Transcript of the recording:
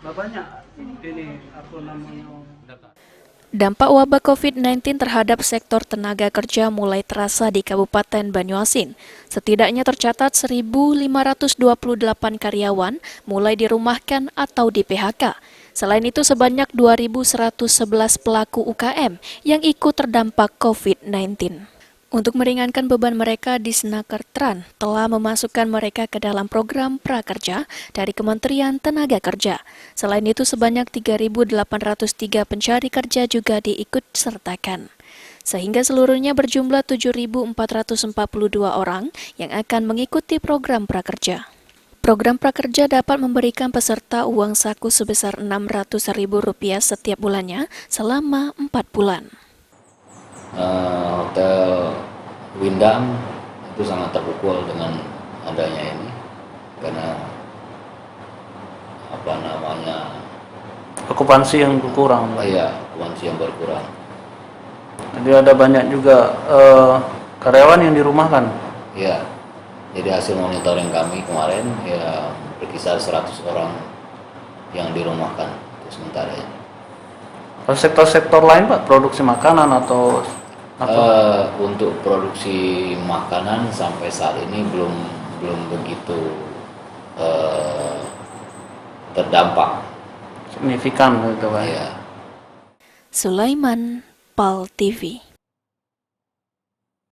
Bapaknya ini apa namanya? Dampak wabah COVID-19 terhadap sektor tenaga kerja mulai terasa di Kabupaten Banyuasin. Setidaknya tercatat 1.528 karyawan mulai dirumahkan atau di-PHK. Selain itu sebanyak 2.111 pelaku UKM yang ikut terdampak COVID-19. Untuk meringankan beban mereka, Disnaker Tran telah memasukkan mereka ke dalam program prakerja dari Kementerian Tenaga Kerja. Selain itu, sebanyak 3.803 pencari kerja juga diikut sertakan. Sehingga seluruhnya berjumlah 7.442 orang yang akan mengikuti program prakerja. Program prakerja dapat memberikan peserta uang saku sebesar Rp600.000 setiap bulannya selama 4 bulan. Hotel Windam itu sangat terpukul dengan adanya ini karena Okupansi yang berkurang. okupansi yang berkurang. Jadi ada banyak juga karyawan yang dirumahkan. Ya, jadi hasil monitoring kami kemarin ya berkisar 100 orang yang dirumahkan untuk sementara ini. Kalau sektor-sektor lain Pak, produksi makanan atau apa? Untuk produksi makanan sampai saat ini belum begitu terdampak Signifikan gitu Pak. ya. Sulaiman, PAL TV.